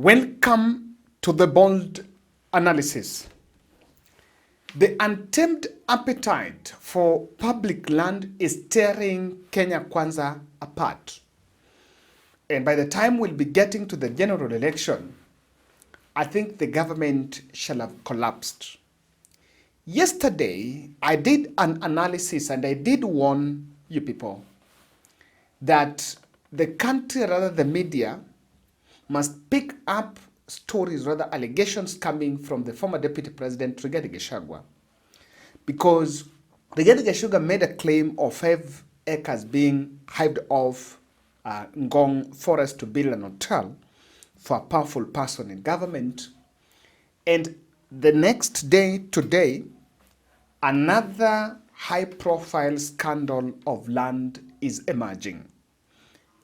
Welcome to the bold analysis. The untamed appetite for public land is tearing Kenya Kwanza apart. And by the time we'll be getting to the general election, I think the government shall have collapsed. Yesterday, I did an analysis and I did warn you people that the country, rather the media, must pick up stories, rather allegations coming from the former Deputy President Rigathi, because Rigathi made a claim of 5 acres being hived off Ngong Forest to build an hotel for a powerful person in government. And the next day, today, another high-profile scandal of land is emerging.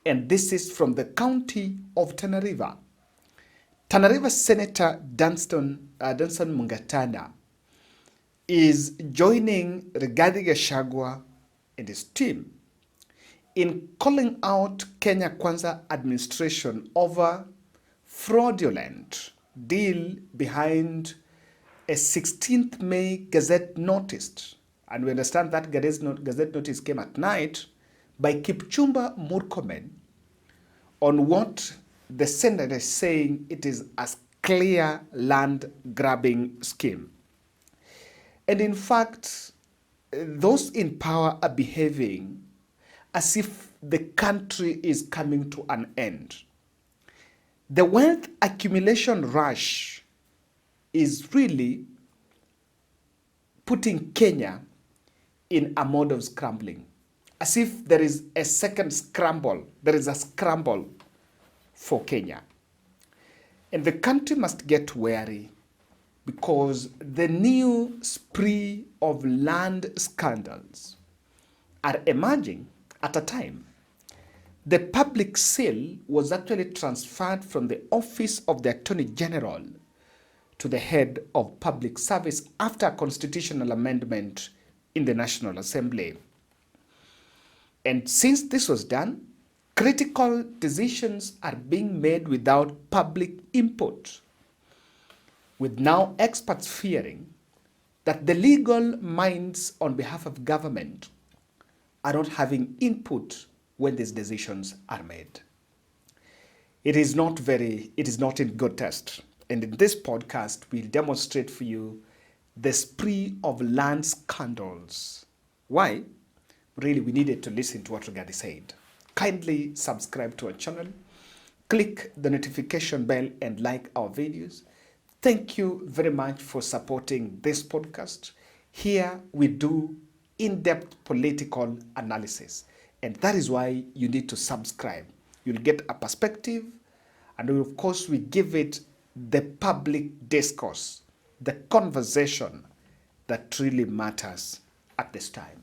And this is from the county of Tana River. Tana River Senator Dunstan Mungatana is joining Rigathi Gachagua and his team in calling out Kenya Kwanza administration over fraudulent deal behind a 16th May gazette notice. And we understand that gazette notice came at night by Twist-Murkomen on what the senator is saying it is a clear land grabbing scheme. And in fact, those in power are behaving as if the country is coming to an end. The wealth accumulation rush is really putting Kenya in a mode of scrambling. As if there is a second scramble, there is a scramble for Kenya. And the country must get wary because the new spree of land scandals are emerging at a time. The public sale was actually transferred from the office of the Attorney General to the head of public service after a constitutional amendment in the National Assembly. And since this was done, critical decisions are being made without public input, with now experts fearing that the legal minds on behalf of government are not having input when these decisions are made. It is not in good taste. And in this podcast, we'll demonstrate for you the spree of land scandals. Why? Really, we needed to listen to what Rigathi said. Kindly subscribe to our channel, click the notification bell and like our videos. Thank you very much for supporting this podcast. Here we do in-depth political analysis, and that is why you need to subscribe. You'll get a perspective, and of course we give it the public discourse, the conversation that really matters at this time.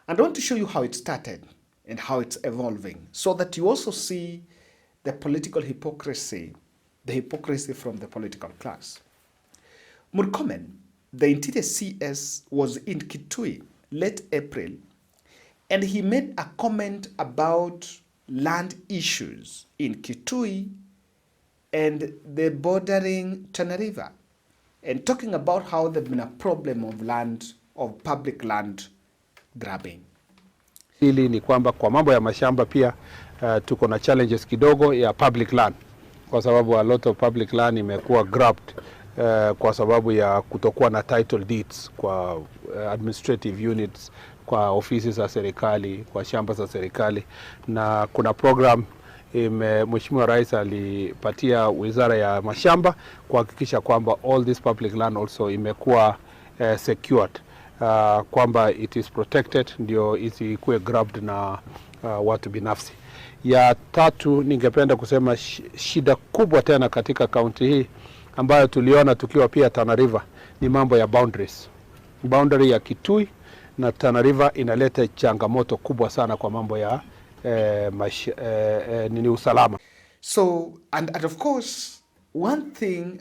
And I want to show you how it started and how it's evolving so that you also see the political hypocrisy, the hypocrisy from the political class. Murkomen, the interior CS, was in Kitui late April, and he made a comment about land issues in Kitui and the bordering Tana River, and talking about how there's been a problem of land, of public land grabbing. Hili ni kwamba kwa mambo ya mashamba pia tuko na challenges kidogo ya public land, kwa sababu a lot of public land imekuwa grabbed kwa sababu ya kutokuwa na title deeds kwa administrative units, kwa ofisi za serikali, kwa shamba za serikali. Na kuna program Mheshimiwa Rais alipatia Wizara ya Mashamba kuhakikisha kwamba all this public land also imekuwa secured, kwamba it is protected, ndio isikuwe grabbed na watu binafsi. Ya tatu, ningependa kusema shida kubwa tena katika kaunti hii ambayo tuliona tukiwa pia Tana River ni mambo ya boundaries. Boundary ya Kitui na Tana River inaleta changamoto kubwa sana kwa mambo ya usalama. So, and of course, one thing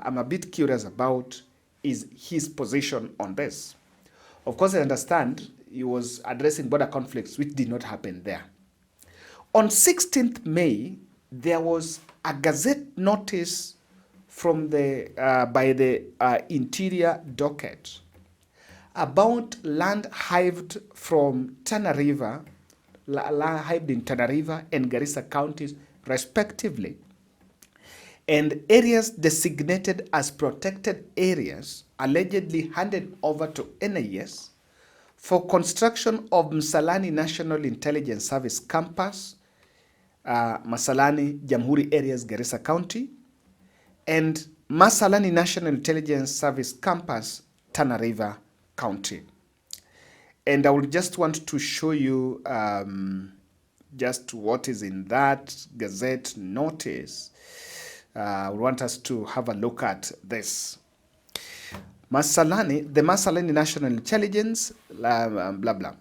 I'm a bit curious about is his position on this. Of course, I understand he was addressing border conflicts, which did not happen there. On 16th May, there was a gazette notice from the by the Interior Docket about land hived from Tana River, hived in Tana River and Garissa counties respectively, and areas designated as protected areas allegedly handed over to NIS for construction of Masalani National Intelligence Service Campus, Masalani, Jamhuri areas, Garissa County, and Masalani National Intelligence Service Campus, Tana River County. And I will just want to show you just what is in that Gazette notice. I want us to have a look at this. Masalani, the Masalani National Intelligence, blah, blah.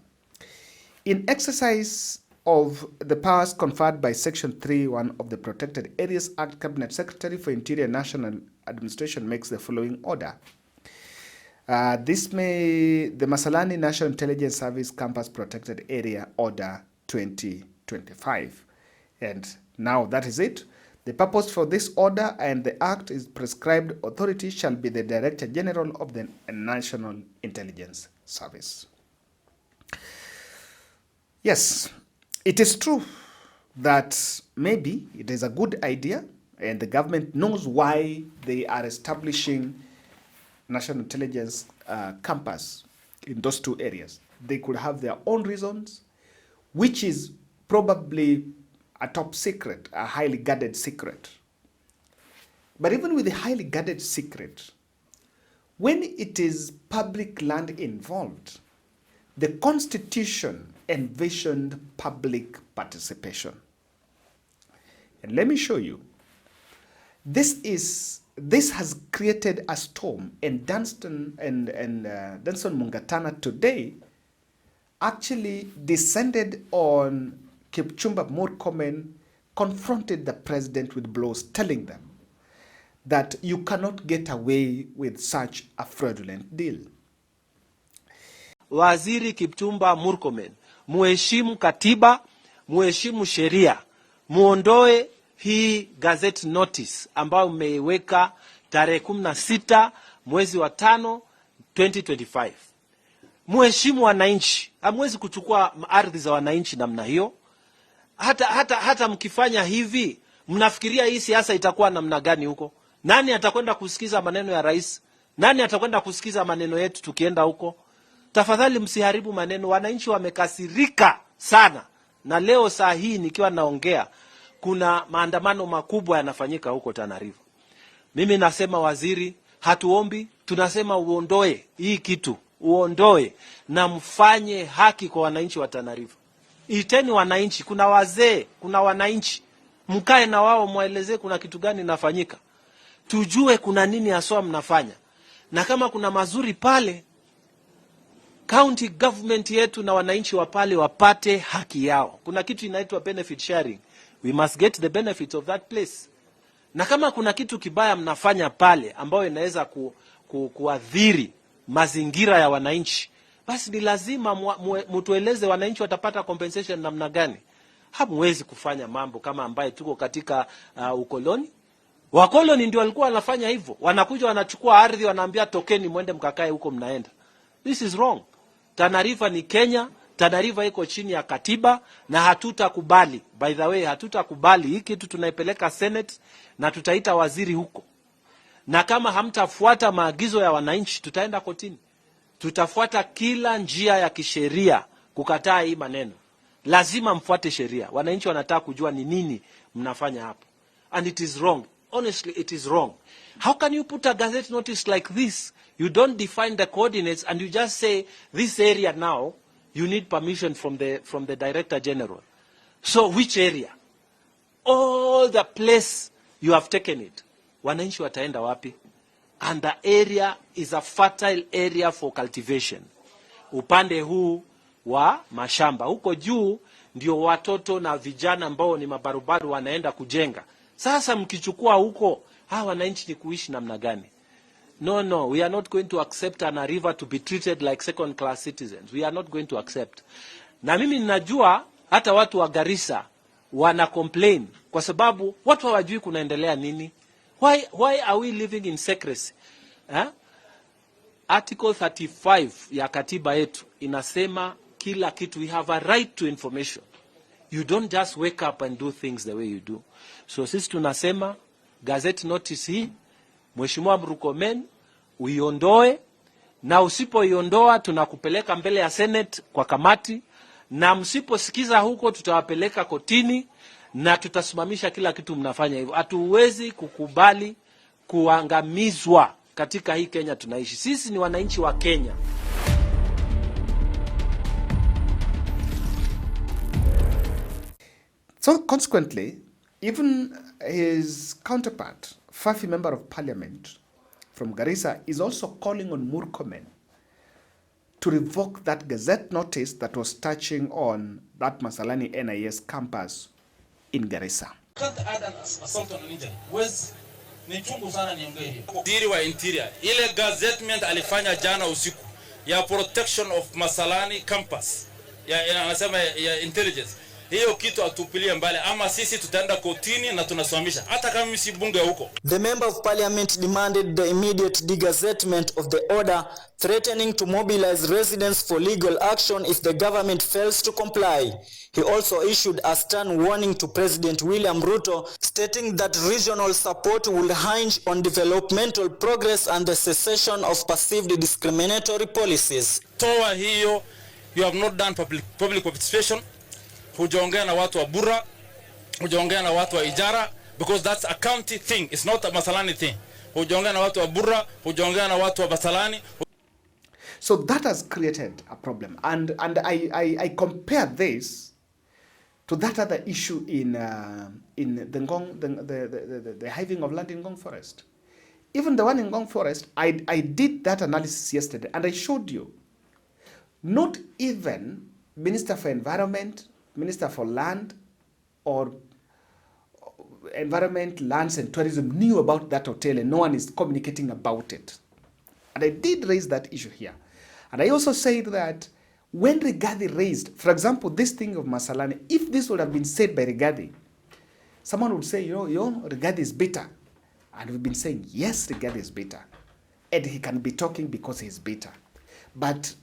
In exercise of the powers conferred by Section 3(1) of the Protected Areas Act, Cabinet Secretary for Interior National Administration makes the following order. The Masalani National Intelligence Service Campus Protected Area Order 2025. And now that is it. The purpose for this order and the act is prescribed authority shall be the Director General of the National Intelligence Service. Yes, it is true that maybe it is a good idea and the government knows why they are establishing National Intelligence Campus in those two areas. They could have their own reasons, which is probably a top secret, a highly guarded secret. But even with the highly guarded secret, when it is public land involved, the Constitution envisioned public participation. And let me show you. This has created a storm, and Dunstan Mungatana today actually descended on Kipchumba Murkomen, confronted the president with blows, telling them that you cannot get away with such a fraudulent deal. Waziri Kipchumba Murkomen, muheshimu katiba, muheshimu sheria, muondoe hii gazette notice ambayo mmeiweka tarehe 16 mwezi wa 5 2025. Muheshimu wananchi, hamwezi kuchukua ardhi za wananchi namna hiyo. Hata mkifanya hivi, mnafikiria hii siasa itakuwa namna gani huko? Nani atakwenda kusikiza maneno ya rais? Nani atakwenda kusikiza maneno yetu tukienda huko? Tafadhali msiharibu maneno. Wananchi wamekasirika sana. Na leo saa hii nikiwa naongea, kuna maandamano makubwa yanafanyika huko Tana River. Mimi nasema waziri, hatuombi, tunasema uondoe hii kitu. Uondoe na mfanye haki kwa wananchi wa Tana River. Iteni wananchi, kuna wazee, kuna wananchi. Mkae na wao muelezee kuna kitu gani nafanyika. Tujue kuna nini haswa mnafanya. Na kama kuna mazuri pale, county government yetu na wananchi wa pale wapate haki yao. Kuna kitu inaitwa benefit sharing. We must get the benefits of that place. Na kama kuna kitu kibaya mnafanya pale ambayo inaweza kuadhiri mazingira ya wananchi, basi ni lazima mtueleze wananchi watapata compensation namna gani. Hamwezi kufanya mambo kama ambaye tuko katika ukoloni. Wakoloni ndio walikuwa wanafanya hivyo. Wanakuja wanachukua ardhi, wanaambia tokeni mwende mkakae huko mnaenda. This is wrong. Tana River ni Kenya. Tana River iko chini ya katiba na hatutakubali. By the way, hatutakubali hii kitu. Tunaipeleka Senate na tutaita waziri huko. Na kama hamtafuata maagizo ya wananchi, tutaenda kotini. Tutafuata kila njia ya kisheria kukataa hii maneno. Lazima mfuate sheria. Wananchi wanataka kujua ni nini mnafanya hapo. And it is wrong. Honestly, it is wrong. How can you put a gazette notice like this? You don't define the coordinates and you just say this area now you need permission from the Director General. So which area? All the place you have taken it. Wananchi wataenda wapi? And the area is a fertile area for cultivation. Upande huu wa mashamba. Huko juu ndio watoto na vijana ambao ni mabarubaru wanaenda kujenga. Sasa mkichukua huko, wananchi ni kuishi namna gani? No, we are not going to accept Tana River to be treated like second class citizens. We are not going to accept. Na mimi ninajua hata watu wa Garissa wana complain kwa sababu watu hawajui kunaendelea nini. Why are we living in secrecy? Article 35 ya katiba yetu inasema kila kitu, we have a right to information. You don't just wake up and do things the way you do. So sisi tunasema gazette notice hii Mheshimiwa Murkomen uiondoe, na usipoiondoa tunakupeleka mbele ya Senate kwa kamati, na msiposikiza huko tutawapeleka kotini na tutasimamisha kila kitu mnafanya hivyo. Hatuwezi kukubali kuangamizwa katika hii Kenya tunaishi. Sisi ni wananchi wa Kenya. So consequently, even his counterpart, Fafi Member of Parliament from Garissa, is also calling on Murkomen to revoke that gazette notice that was touching on that Masalani NIS campus in Garissa. Waziri wa Interior, ile gazettement alifanya jana usiku ya protection of Masalani campus ya anasema ya intelligence, hiyo kitu atupilie mbali, ama sisi tutaenda kotini na tunasimamisha hata kama mimi si bunge huko. The Member of Parliament demanded the immediate degazettement of the order, threatening to mobilize residents for legal action if the government fails to comply. He also issued a stern warning to President William Ruto, stating that regional support will hinge on developmental progress and the cessation of perceived discriminatory policies. Toa hiyo, you have not done public participation. Hujaongea na watu wa Bura, hujaongea na watu wa Ijara, because that's a county thing, it's not a Masalani thing. Hujaongea na watu wa Bura, hujaongea na watu wa Masalani. So that has created a problem, and I compare this to that other issue in the Ngong, the hiving of land in Ngong Forest. Even the one in Ngong Forest, I did that analysis yesterday, and I showed you. Not even Minister for Environment, Minister for Land, or Environment, Lands and Tourism knew about that hotel, and no one is communicating about it. And I did raise that issue here. And I also said that when Rigathi raised, for example, this thing of Masalani, if this would have been said by Rigathi, someone would say, Rigathi is bitter. And we've been saying, yes, Rigathi is bitter. And he can be talking because he's bitter. But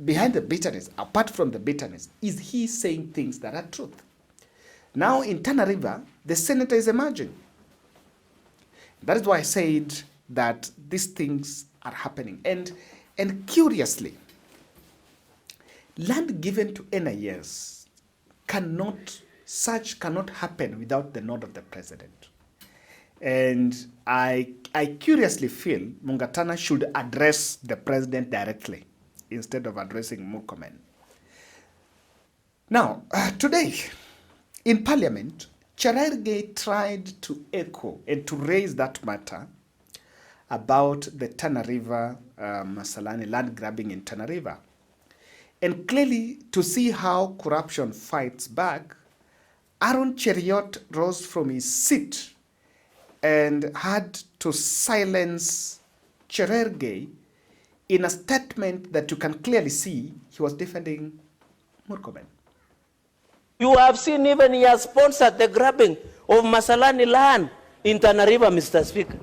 behind the bitterness, apart from the bitterness, is he saying things that are truth? Now in Tana River, the senator is emerging. That is why I said that these things are happening. And curiously, land given to NIS cannot happen without the nod of the president. And I curiously feel Mungatana should address the president directly instead of addressing Murkomen. Now, today, in Parliament, Cherargei tried to echo and to raise that matter about the Tana River, Masalani land grabbing in Tana River. And clearly, to see how corruption fights back, Aaron Cheriot rose from his seat and had to silence Cherargei in a statement that you can clearly see he was defending Murkomen. You have seen even he has sponsored the grabbing of Masalani land in Tana River, Mr. Speaker.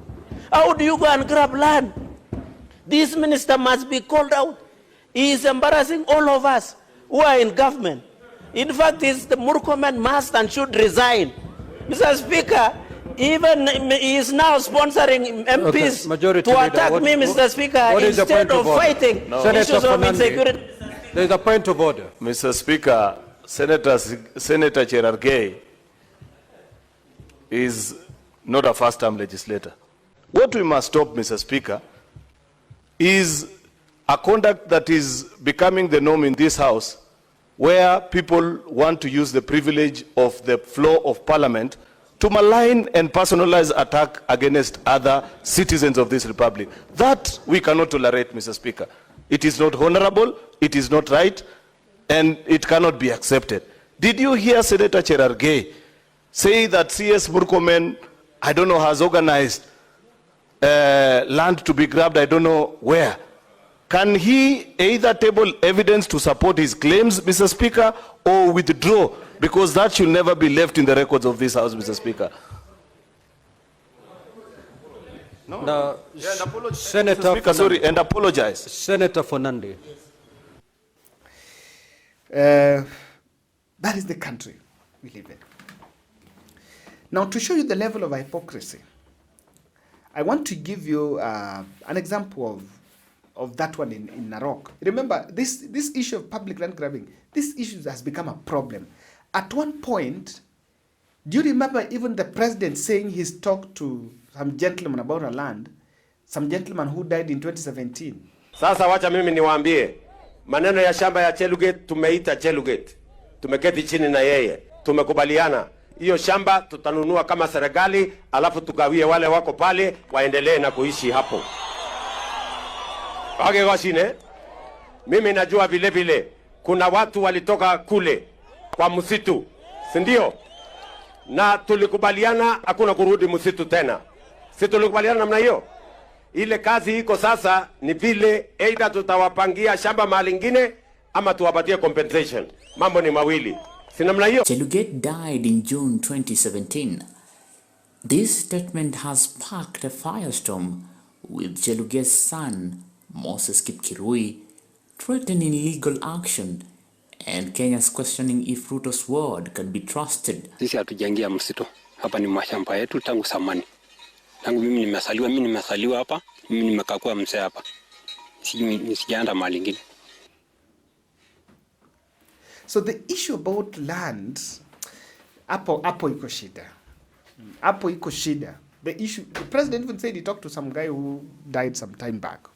How do you go and grab land? This minister must be called out. He is embarrassing all of us who are in government. In fact, the Murkomen must and should resign. Mr. Speaker, even he is now sponsoring MPs to attack me, Mr. Speaker, instead of fighting issues of insecurity. There is a point of order. Mr. Speaker, Senator Cherargei is not a first-time legislator. What we must stop, Mr. Speaker, is a conduct that is becoming the norm in this House, where people want to use the privilege of the floor of Parliament to malign and personalize attack against other citizens of this republic. That we cannot tolerate, Mr. Speaker. It is not honorable, it is not right, and it cannot be accepted. Did you hear Senator Cherargei say that CS Murkomen, I don't know, has organized land to be grabbed, I don't know where? Can he either table evidence to support his claims, Mr. Speaker, or withdraw, because that should never be left in the records of this House, Mr. Speaker. No, Yeah, and apologize, Senator Mr. Speaker, sorry, and apologize. Senator Fernandez. That is the country we live in. Now, to show you the level of hypocrisy, I want to give you an example of that one in Narok. Remember, this issue of public land grabbing, this issue has become a problem. At one point, do you remember even the president saying he's talked to some gentleman about a land, some gentleman who died in 2017? Sasa wacha mimi niwaambie, maneno ya shamba ya Chelugate tumeita Chelugate. Tumeketi chini na yeye, tumekubaliana hiyo shamba tutanunua kama serikali, alafu tugawie wale wako pale waendelee na kuishi hapo. Wage washine, mimi najua vile vile kuna watu walitoka kule kwa msitu, si ndio? Na tulikubaliana hakuna kurudi msitu tena. Si tulikubaliana namna hiyo? Ile kazi iko sasa ni vile either tutawapangia shamba mahali lingine ama tuwapatie compensation. Mambo ni mawili. Si namna hiyo? Chelugate died in June 2017. This statement has sparked a firestorm, with Chelugate's son, Moses Kipkirui, threatening legal action, and Kenya's questioning if Ruto's word can be trusted. Sisi hatujaingia msitu. Hapa ni mashamba yetu tangu zamani. Tangu mimi nimesaliwa hapa, mimi nimekaa kwa mzee hapa. Sijaenda mahali lingine. So the issue about land, hapo iko shida. Hapo iko shida. The issue, the president even said he talked to some guy who died some time back.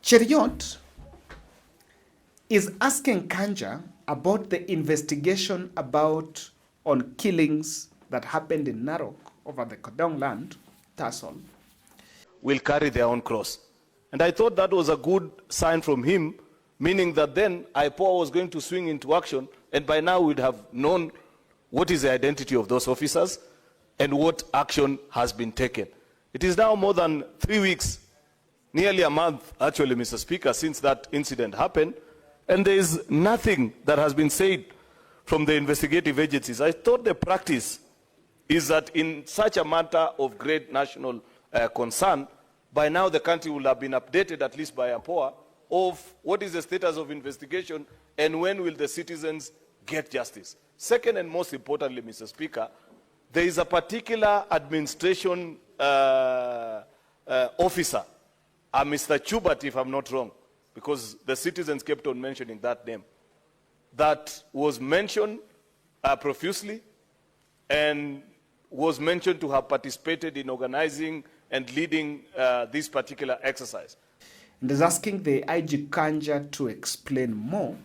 Cheriot is asking Kanja about the investigation on killings that happened in Narok over the Kodong land, Tassel. Will carry their own cross. And I thought that was a good sign from him, meaning that then IPOA was going to swing into action, and by now we'd have known what is the identity of those officers and what action has been taken. It is now more than 3 weeks, nearly a month, actually, Mr. Speaker, since that incident happened, and there is nothing that has been said from the investigative agencies. I thought the practice is that in such a matter of great national concern, by now the country will have been updated, at least by APOA, of what is the status of investigation and when will the citizens get justice. Second, and most importantly, Mr. Speaker, there is a particular administration officer, Mr. Chubert, if I'm not wrong, because the citizens kept on mentioning that name, that was mentioned profusely and was mentioned to have participated in organizing and leading this particular exercise. And is asking the IG Kanja to explain more.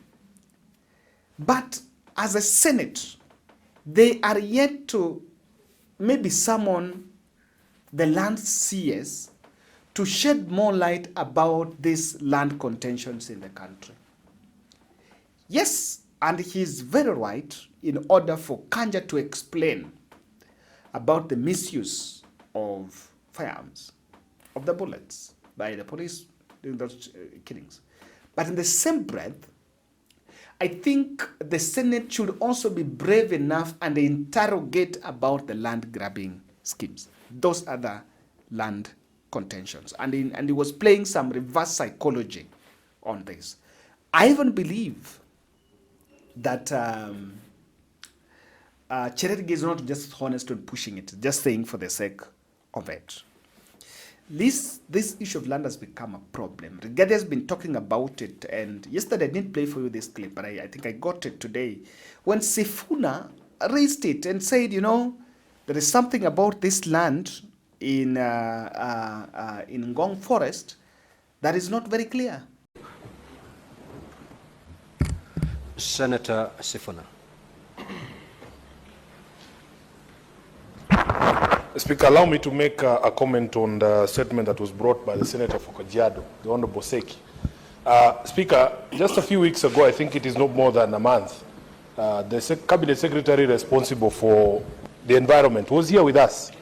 But as a Senate, they are yet to maybe summon the land CS to shed more light about these land contentions in the country. Yes, and he's very right in order for Kanja to explain about the misuse of firearms, of the bullets by the police during those killings. But in the same breath, I think the Senate should also be brave enough and interrogate about the land grabbing schemes, those other land contentions. And he was playing some reverse psychology on this. I even believe that Cherargei is not just honest on pushing it, just saying for the sake of it. This issue of land has become a problem. Rigathi has been talking about it, and yesterday I didn't play for you this clip, but I think I got it today. When Sifuna raised it and said, you know, there is something about this land in Ngong Forest that is not very clear. Senator Sifuna. Speaker, allow me to make a comment on the statement that was brought by the Senator for Kajiado, the Honorable Seki. Speaker, just a few weeks ago, I think it is not more than a month, the Cabinet Secretary responsible for the environment was here with us.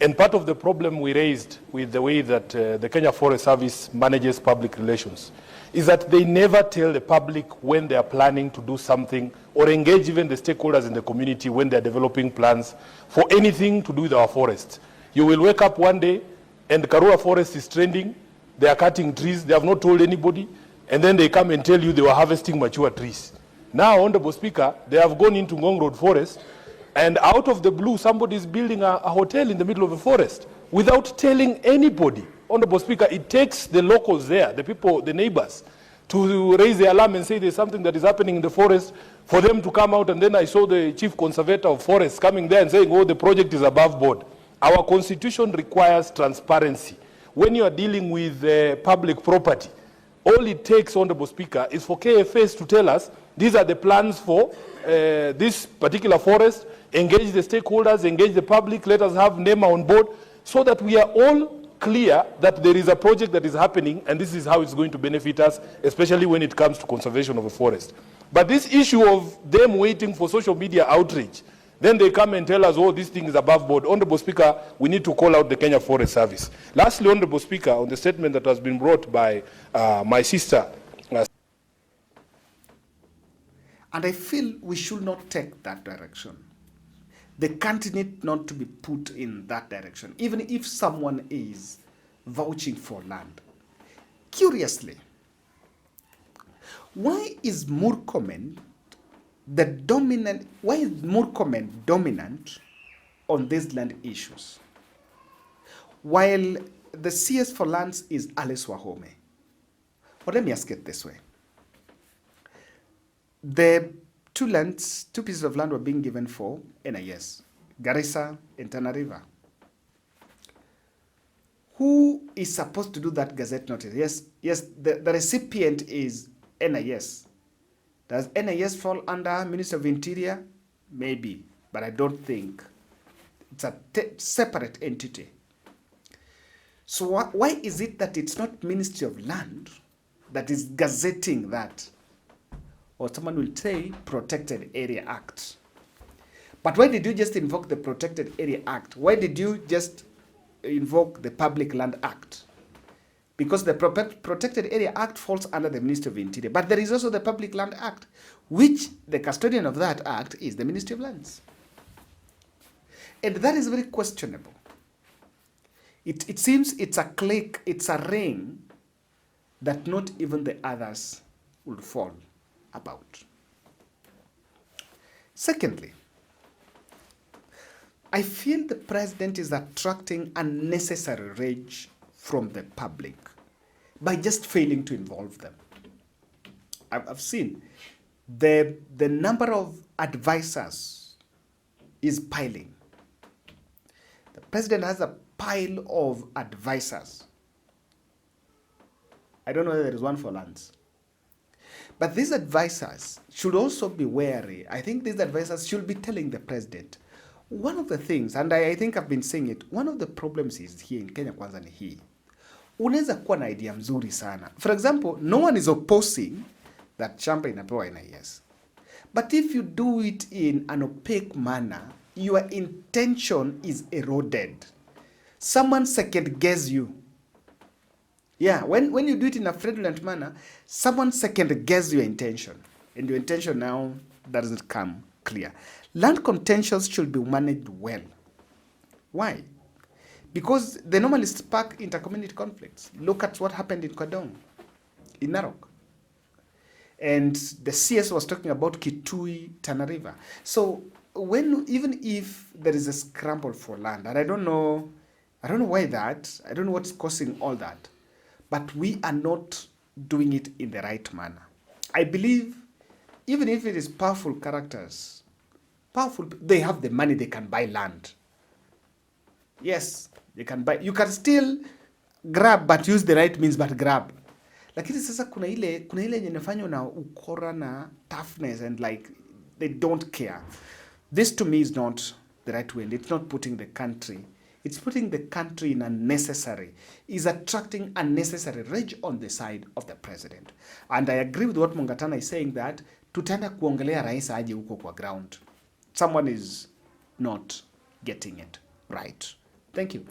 And part of the problem we raised with the way that the Kenya Forest Service manages public relations is that they never tell the public when they are planning to do something or engage even the stakeholders in the community when they are developing plans for anything to do with our forests. You will wake up one day and Karura Forest is trending, they are cutting trees, they have not told anybody, and then they come and tell you they were harvesting mature trees. Now, Honorable Speaker, they have gone into Ngong Road Forest, and out of the blue, somebody is building a hotel in the middle of the forest without telling anybody. Honorable Speaker, it takes the locals there, the people, the neighbors, to raise the alarm and say there's something that is happening in the forest, for them to come out. And then I saw the chief conservator of forests coming there and saying, oh, the project is above board. Our constitution requires transparency. When you are dealing with public property, all it takes, Honorable Speaker, is for KFS to tell us these are the plans for this particular forest, engage the stakeholders, engage the public, let us have NEMA on board, so that we are all clear that there is a project that is happening and this is how it's going to benefit us, especially when it comes to conservation of a forest. But this issue of them waiting for social media outrage, then they come and tell us, oh, this thing is above board. Honorable Speaker, we need to call out the Kenya Forest Service. Lastly, Honorable Speaker, on the statement that has been brought by my sister. And I feel we should not take that direction. The country need not to be put in that direction, even if someone is vouching for land. Curiously, why is Murkomen dominant on these land issues, while the CS for lands is Alice Wahome? Well, let me ask it this way. The two pieces of land were being given for NIS, Garissa and Tana River. Who is supposed to do that gazette notice? Yes, the recipient is NIS. Does NIS fall under Minister of Interior? Maybe, but I don't think. It's a separate entity. So why is it that it's not Ministry of Land that is gazetting that? Or someone will say Protected Area Act. But why did you just invoke the Protected Area Act? Why did you just invoke the Public Land Act? Because the Protected Area Act falls under the Ministry of Interior. But there is also the Public Land Act, which the custodian of that act is the Ministry of Lands. And that is very questionable. It seems it's a clique, it's a ring that not even the others will fall about. Secondly, I feel the president is attracting unnecessary rage from the public by just failing to involve them. I've seen the number of advisors is piling. The president has a pile of advisors. I don't know whether there is one for lands. But these advisors should also be wary. I think these advisors should be telling the president. One of the things, and I think I've been saying it, one of the problems is here in Kenya kwanza ni hii. Unaweza kuwa na idea mzuri sana. For example, no one is opposing that shamba inapewa NIS. But if you do it in an opaque manner, your intention is eroded. Someone second guess you. Yeah, when you do it in a fraudulent manner, someone second guess your intention. And your intention now doesn't come clear. Land contentions should be managed well. Why? Because they normally spark intercommunity conflicts. Look at what happened in Kwadong, in Narok. And the CS was talking about Kitui, Tana River. So even if there is a scramble for land, and I don't know why that, I don't know what's causing all that, but we are not doing it in the right manner. I believe even if it is powerful characters, they have the money, they can buy land. Yes, they can buy. You can still grab, but use the right means, but grab. Lakini sasa kuna ile yenye inafanywa na ukora na toughness and like they don't care. This to me is not the right way. It's not putting the country. It's putting the country in unnecessary. Is attracting unnecessary rage on the side of the president. And I agree with what Mungatana is saying that tutaenda kuongelea rais aje huko kwa ground. Someone is not getting it right. Thank you.